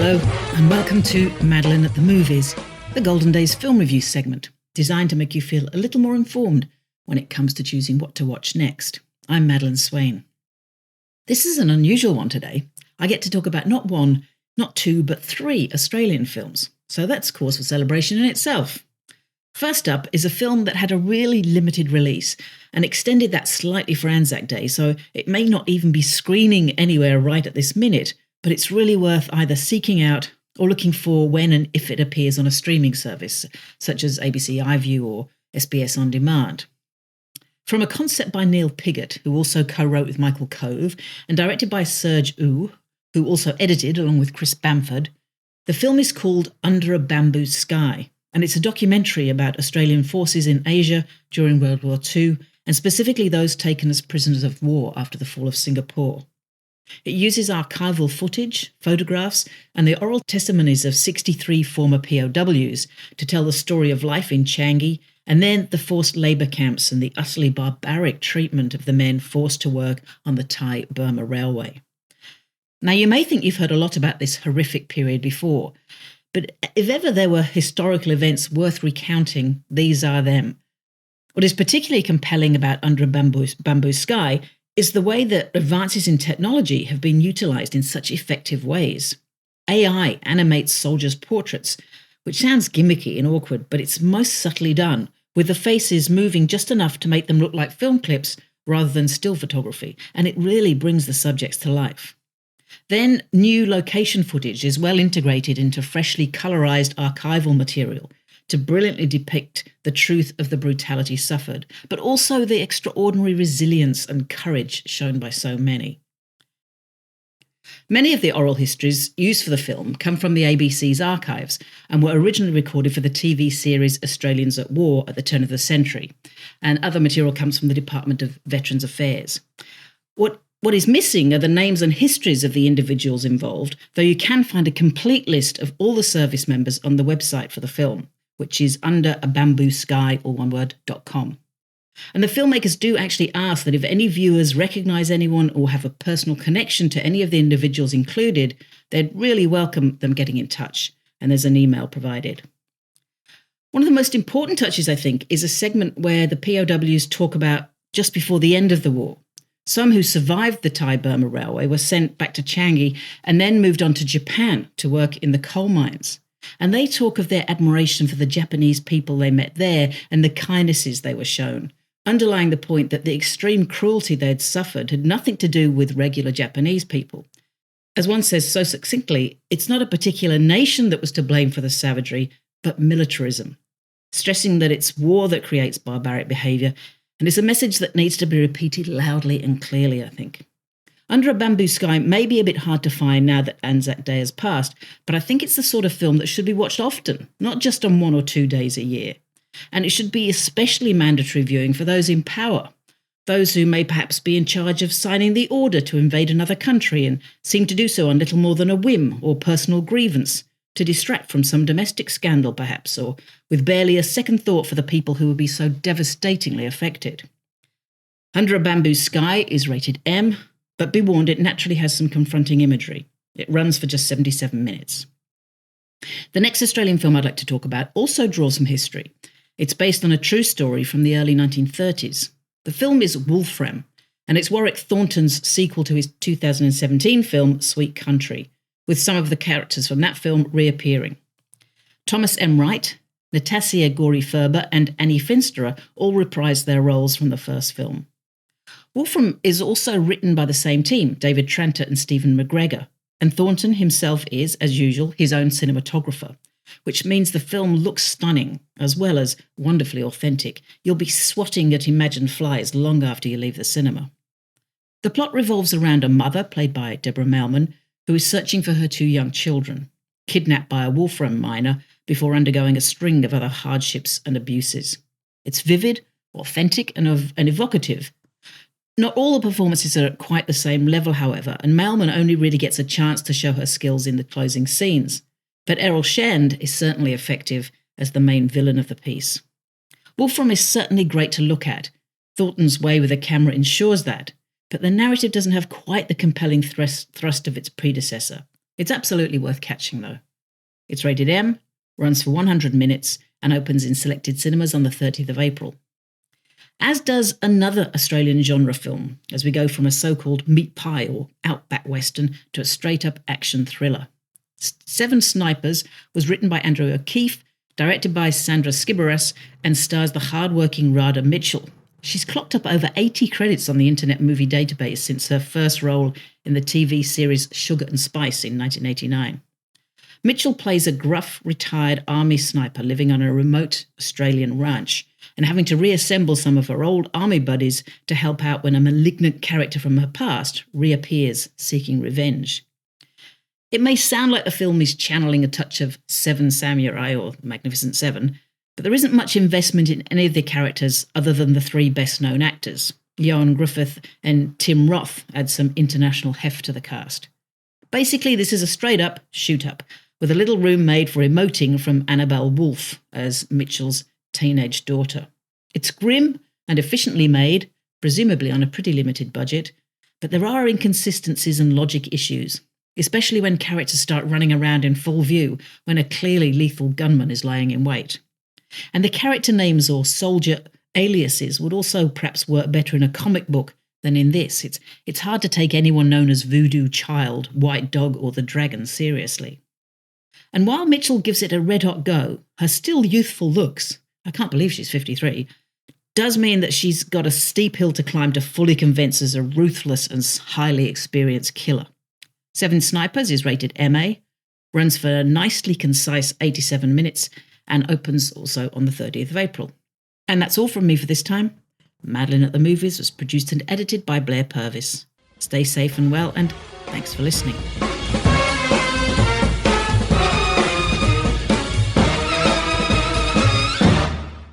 Hello, and welcome to Madeleine at the Movies, the Golden Days film review segment, designed to make you feel a little more informed when it comes to choosing what to watch next. I'm Madeleine Swain. This is an unusual one today. I get to talk about not one, not two, but three Australian films, so that's cause for celebration in itself. First up is a film that had a really limited release and extended that slightly for Anzac Day, so it may not even be screening anywhere right at this minute, but it's really worth either seeking out or looking for when and if it appears on a streaming service, such as ABC iView or SBS On Demand. From a concept by Neil Piggott, who also co-wrote with Michael Cove, and directed by Serge Ou, who also edited along with Chris Bamford, the film is called Under a Bamboo Sky, and it's a documentary about Australian forces in Asia during World War II, and specifically those taken as prisoners of war after the fall of Singapore. It uses archival footage, photographs, and the oral testimonies of 63 former POWs to tell the story of life in Changi and then the forced labour camps and the utterly barbaric treatment of the men forced to work on the Thai-Burma Railway. Now, you may think you've heard a lot about this horrific period before, but if ever there were historical events worth recounting, these are them. What is particularly compelling about Under a Bamboo Sky is the way that advances in technology have been utilised in such effective ways. AI animates soldiers' portraits, which sounds gimmicky and awkward, but it's most subtly done, with the faces moving just enough to make them look like film clips rather than still photography, and it really brings the subjects to life. Then, new location footage is well integrated into freshly colorised archival material to brilliantly depict the truth of the brutality suffered, but also the extraordinary resilience and courage shown by so many. Many of the oral histories used for the film come from the ABC's archives and were originally recorded for the TV series Australians at War at the turn of the century, and other material comes from the Department of Veterans Affairs. What is missing are the names and histories of the individuals involved, though you can find a complete list of all the service members on the website for the film, which is underabamboosky, all one word, .com. And the filmmakers do actually ask that if any viewers recognise anyone or have a personal connection to any of the individuals included, they'd really welcome them getting in touch, and there's an email provided. One of the most important touches, I think, is a segment where the POWs talk about just before the end of the war. Some who survived the Thai-Burma Railway were sent back to Changi and then moved on to Japan to work in the coal mines. And they talk of their admiration for the Japanese people they met there and the kindnesses they were shown, underlying the point that the extreme cruelty they'd suffered had nothing to do with regular Japanese people. As one says so succinctly, it's not a particular nation that was to blame for the savagery, but militarism, stressing that it's war that creates barbaric behaviour, and it's a message that needs to be repeated loudly and clearly, I think. Under a Bamboo Sky may be a bit hard to find now that Anzac Day has passed, but I think it's the sort of film that should be watched often, not just on 1 or 2 days a year. And it should be especially mandatory viewing for those in power, those who may perhaps be in charge of signing the order to invade another country and seem to do so on little more than a whim or personal grievance, to distract from some domestic scandal perhaps, or with barely a second thought for the people who will be so devastatingly affected. Under a Bamboo Sky is rated M, but be warned, it naturally has some confronting imagery. It runs for just 77 minutes. The next Australian film I'd like to talk about also draws from history. It's based on a true story from the early 1930s. The film is Wolfram, and it's Warwick Thornton's sequel to his 2017 film Sweet Country, with some of the characters from that film reappearing. Thomas M. Wright, Natassia Gori-Ferber and Annie Finsterer all reprised their roles from the first film. Wolfram is also written by the same team, David Tranter and Stephen McGregor, and Thornton himself is, as usual, his own cinematographer, which means the film looks stunning, as well as wonderfully authentic. You'll be swatting at imagined flies long after you leave the cinema. The plot revolves around a mother, played by Deborah Mailman, who is searching for her 2 young children, kidnapped by a Wolfram miner before undergoing a string of other hardships and abuses. It's vivid, authentic, and evocative. Not all the performances are at quite the same level, however, and Mailman only really gets a chance to show her skills in the closing scenes. But Errol Shand is certainly effective as the main villain of the piece. Wolfram is certainly great to look at. Thornton's way with the camera ensures that, but the narrative doesn't have quite the compelling thrust of its predecessor. It's absolutely worth catching, though. It's rated M, runs for 100 minutes, and opens in selected cinemas on the 30th of April. As does another Australian genre film, as we go from a so-called meat pie or outback western to a straight-up action thriller. Seven Snipers was written by Andrew O'Keefe, directed by Sandra Skiboras, and stars the hard-working Radha Mitchell. She's clocked up over 80 credits on the Internet Movie Database since her first role in the TV series Sugar and Spice in 1989. Mitchell plays a gruff, retired army sniper living on a remote Australian ranch and having to reassemble some of her old army buddies to help out when a malignant character from her past reappears seeking revenge. It may sound like the film is channeling a touch of Seven Samurai or Magnificent Seven, but there isn't much investment in any of the characters other than the three best-known actors. Ioan Griffith and Tim Roth add some international heft to the cast. Basically, this is a straight-up shoot-up, with a little room made for emoting from Annabelle Wolfe as Mitchell's teenage daughter. It's grim and efficiently made, presumably on a pretty limited budget, but there are inconsistencies and logic issues, especially when characters start running around in full view when a clearly lethal gunman is lying in wait. And the character names or soldier aliases would also perhaps work better in a comic book than in this. It's hard to take anyone known as Voodoo Child, White Dog or the Dragon seriously. And while Mitchell gives it a red-hot go, her still youthful looks, I can't believe she's 53, does mean that she's got a steep hill to climb to fully convince as a ruthless and highly experienced killer. Seven Snipers is rated MA, runs for a nicely concise 87 minutes, and opens also on the 30th of April. And that's all from me for this time. Madeleine at the Movies was produced and edited by Blair Purvis. Stay safe and well, and thanks for listening.